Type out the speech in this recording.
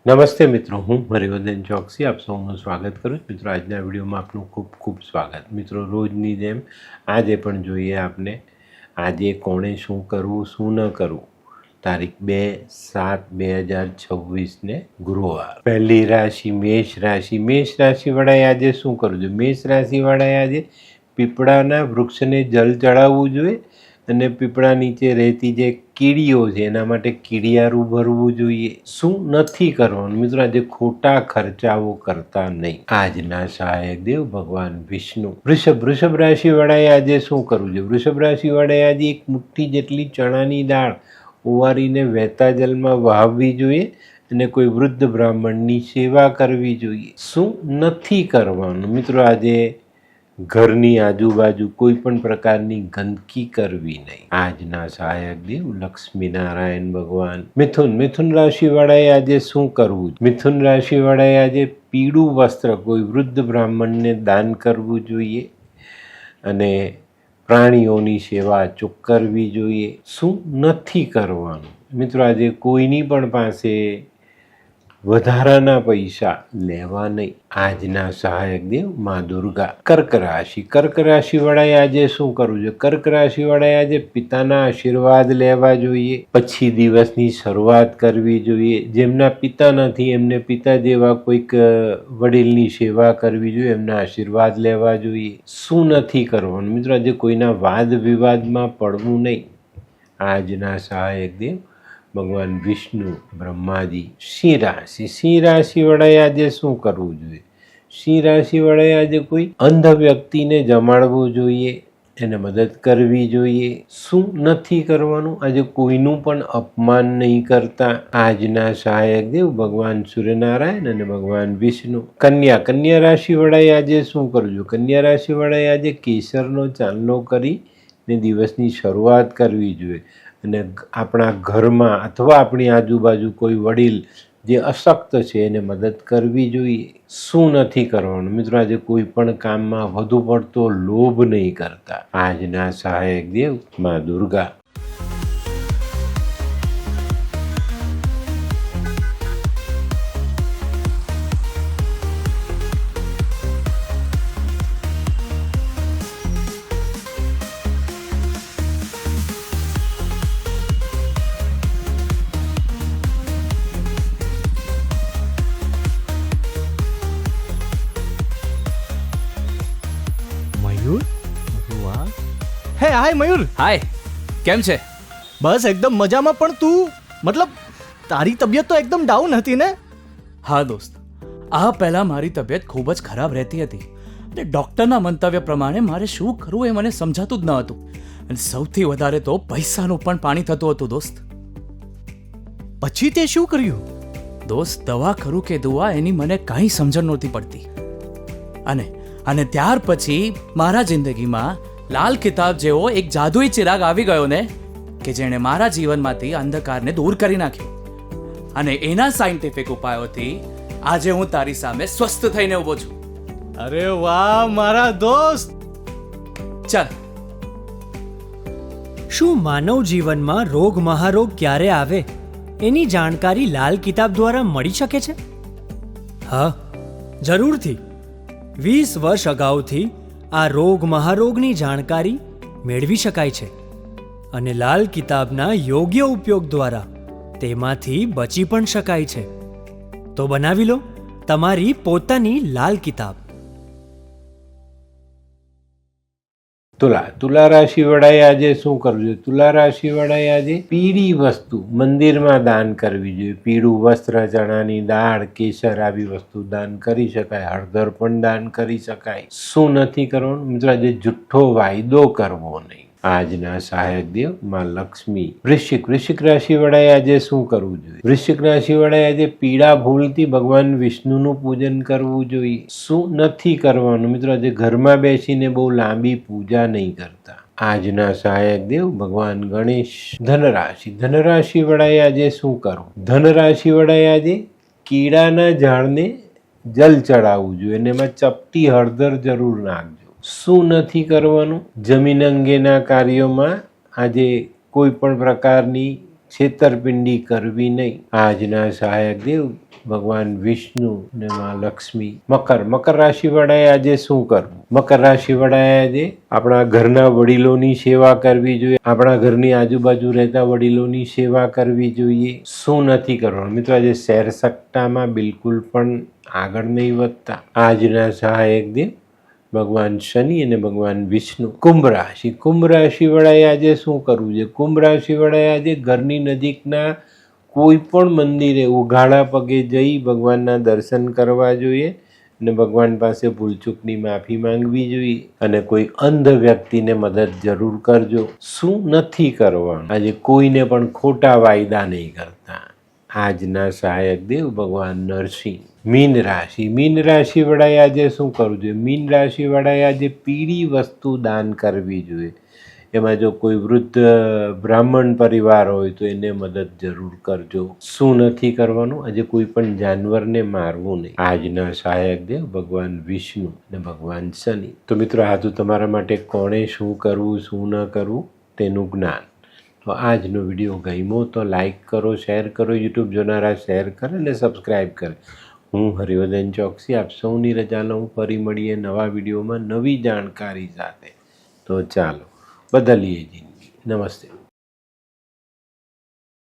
નમસ્તે મિત્રો, હું હરિવર્ધન ચોકસી આપ સૌનું સ્વાગત કરું છું. મિત્રો, આજના વિડીયોમાં આપનું ખૂબ ખૂબ સ્વાગત. મિત્રો, રોજની જેમ આજે પણ જોઈએ આપને આજે કોણે શું કરવું શું ન કરવું. તારીખ 2/7/2026 ગુરુવાર. પહેલી રાશિ મેષ રાશિ. મેષ રાશિવાળાએ આજે શું કરવું જોઈએ? મેષ રાશિવાળાએ આજે પીપળાના વૃક્ષને જલ ચડાવવું જોઈએ અને પીપળા નીચે રહેતી જે કીડીઓ છે એના માટે કીડિયારું ભરવું જોઈએ. શું નથી કરવાનું મિત્રો? આજે ખોટા ખર્ચાઓ કરતા નહીં. આજના સહાયક દેવ ભગવાન વિષ્ણુ. વૃષભ રાશિવાળાએ આજે શું કરવું જોઈએ? વૃષભ રાશિવાળાએ આજે એક મુઠ્ઠી જેટલી ચણાની દાળ ઓવારીને વહેતા જલમાં વહાવવી જોઈએ અને કોઈ વૃદ્ધ બ્રાહ્મણની સેવા કરવી જોઈએ. શું નથી કરવાનું મિત્રો? આજે ઘરની આજુબાજુ કોઈ પણ પ્રકારની ગંદકી કરવી નહીં. આજના સહાયક દેવ લક્ષ્મીનારાયણ ભગવાન. મિથુન રાશિવાળાએ આજે શું કરવું? મિથુન રાશિવાળાએ આજે પીળું વસ્ત્ર કોઈ વૃદ્ધ બ્રાહ્મણને દાન કરવું જોઈએ અને પ્રાણીઓની સેવા અચૂક કરવી જોઈએ. શું નથી કરવાનું મિત્રો? આજે કોઈની પણ પાસે વધારાના પૈસા લેવા નહીં. આજના સહાયક દેવ મા દુર્ગા. કર્ક રાશિવાળાએ આજે શું કરવું જોઈએ? કર્ક રાશિવાળાએ આજે પિતાના આશીર્વાદ લેવા જોઈએ, પછી દિવસની શરૂઆત કરવી જોઈએ. જેમના પિતા નથી એમને પિતા જેવા કોઈક વડીલની સેવા કરવી જોઈએ, એમના આશીર્વાદ લેવા જોઈએ. શું નથી કરવાનું મિત્રો? આજે કોઈના વાદ વિવાદમાં પડવું નહીં. આજના સહાયક દેવ ભગવાન વિષ્ણુ બ્રહ્માજી. સિંહ રાશિવાળાએ આજે શું કરવું જોઈએ? સિંહ રાશિવાળાએ આજે કોઈ અંધ વ્યક્તિને જમાડવો જોઈએ, એને મદદ કરવી જોઈએ. શું નથી કરવાનું? આજે કોઈનું પણ અપમાન નહીં કરતા. આજના સહાયક દેવ ભગવાન સૂર્યનારાયણ અને ભગવાન વિષ્ણુ. કન્યા રાશિવાળાએ આજે શું કરવું જોઈએ? કન્યા રાશિવાળાએ આજે કેસરનો ચાંદલો કરીને દિવસની શરૂઆત કરવી જોઈએ અને આપણા ઘરમાં અથવા આપણી આજુબાજુ કોઈ વડીલ જે અશક્ત છે એને મદદ કરવી જોઈએ. શું નથી કરવાનું મિત્રો? આજે કોઈ પણ કામમાં વધુ પડતો લોભ નહીં કરતા. આજના સહાયક દેવ મા દુર્ગા. મયુર, વાહ. હે હાય મયુર. હાય, કેમ છે? બસ એકદમ મજામાં. પણ તું મતલબ તારી તબિયત તો એકદમ ડાઉન હતી ને? હા દોસ્ત, આ પહેલાં મારી તબિયત ખૂબ જ ખરાબ રહેતી હતી અને ડૉક્ટરના મંતવ્ય પ્રમાણે મારે શું કરવું એ મને સમજાતું જ ન હતું. અને સૌથી વધારે તો પૈસાનું પણ પાણી થતું હતું દોસ્ત. પછી તે શું કર્યું? દોસ્ત, દવા કરું કે દુઆ એની મને કાંઈ સમજણ નહોતી પડતી. અને ત્યાર પછી મારા જિંદગીમાં લાલ કિતાબ જેવો એક જાદુઈ ચિરાગ આવી ગયો ને કે જેણે મારા જીવનમાંથી અંધકારને દૂર કરી નાખ્યો. અને એના સાયન્ટિફિક ઉપાયોથી આજે હું તારી સામે સ્વસ્થ થઈને ઊભો છું. અરે વાહ મારા દોસ્ત. ચાલ. શું માનવ જીવનમાં રોગ મહારોગ ક્યારે આવે એની જાણકારી લાલ કિતાબ દ્વારા મળી શકે છે? હા, જરૂરથી. 20 વર્ષ અગાઉથી આ રોગ મહારોગની જાણકારી મેળવી શકાય છે અને લાલ કિતાબના યોગ્ય ઉપયોગ દ્વારા તેમાંથી બચી પણ શકાય છે. તો બનાવી લો તમારી પોતાની લાલ કિતાબ. તુલા રાશિવાળાએ આજે શું કરવું જોઈએ? તુલા રાશિવાળાએ આજે પીળી વસ્તુ મંદિરમાં દાન કરવી જોઈએ. પીળું વસ્ત્ર, ચણાની દાળ, કેસર આવી વસ્તુ દાન કરી શકાય. હળદર પણ દાન કરી શકાય. શું નથી કરવાનું મિત્રો? આજે જુઠ્ઠો વાયદો કરવો નહીં. આજના સહાયક દેવ માં લક્ષ્મી. વૃશ્ચિક રાશિવાળાએ આજે શું કરવું જોઈએ? વૃશ્ચિક રાશિવાળાએ આજે પીળા ફૂલથી ભગવાન વિષ્ણુનું પૂજન કરવું જોઈએ. શું નથી કરવાનું મિત્રો? આજે ઘરમાં બેસીને બહુ લાંબી પૂજા નહીં કરતા. આજના સહાયક દેવ ભગવાન ગણેશ. ધનરાશિવાળાએ આજે શું કરવું? ધનરાશિવાળાએ આજે કીડાના ઝાડને જલ ચડાવવું જોઈએ અને એમાં ચપટી હળદર જરૂર નાખજો. શું નથી કરવાનું? જમીન અંગેના કાર્યોમાં આજે કોઈ પણ પ્રકારની છેતરપિંડી કરવી નહીં. આજના સહાયક દેવ ભગવાન વિષ્ણુ ને માં લક્ષ્મી. મકર રાશિ વાળાએ આજે શું કરવું? મકર રાશિ વાળાએ આજે આપણા ઘરના વડીલોની સેવા કરવી જોઈએ. આપણા ઘરની આજુબાજુ રહેતા વડીલોની સેવા કરવી જોઈએ. શું નથી કરવાનું મિત્રો? આજે શેર સટ્ટામાં બિલકુલ પણ આગળ નહીં વધતા. આજના સહાયક દેવ ભગવાન શનિ અને ભગવાન વિષ્ણુ. કુંભ રાશિ વાળાએ આજે શું કરવું છે? કુંભ રાશિ વાળાએ આજે ઘરની નજીકના કોઈ પણ મંદિરે ઉઘાડા પગે જઈ ભગવાનના દર્શન કરવા જોઈએ અને ભગવાન પાસે ભૂલચૂકની માફી માંગવી જોઈએ અને કોઈ અંધ વ્યક્તિને મદદ જરૂર કરજો. શું નથી કરવાનું? આજે કોઈને પણ ખોટા વાયદા નહીં કરતા. આજના સહાયક દેવ ભગવાન નરસિંહ. મીન રાશિ વાળાએ આજે શું કરવું જોઈએ? મીન રાશિ વાળાએ આજે પીળી વસ્તુ દાન કરવી જોઈએ. એમાં જો કોઈ વૃદ્ધ બ્રાહ્મણ પરિવાર હોય તો એને મદદ જરૂર કરજો. શું નથી કરવાનું? આજે કોઈ પણ જાનવરને મારવું નહીં. આજના સહાયક દેવ ભગવાન વિષ્ણુ અને ભગવાન શનિ. તો મિત્રો, આ તો તમારા માટે કોણે શું કરવું શું ન કરવું તેનું જ્ઞાન. તો આજનો વિડીયો ગમ્યો તો લાઈક કરો, શેર કરો, યુટ્યુબ જોનારા શેર કરે અને સબસ્ક્રાઈબ કરે. હું હરિવર્ધન ચોકસી આપ સૌની રજા લઉં. ફરી મળીએ નવા વિડીયોમાં નવી જાણકારી સાથે. તો ચાલો બદલીએ જિંદગી. નમસ્તે.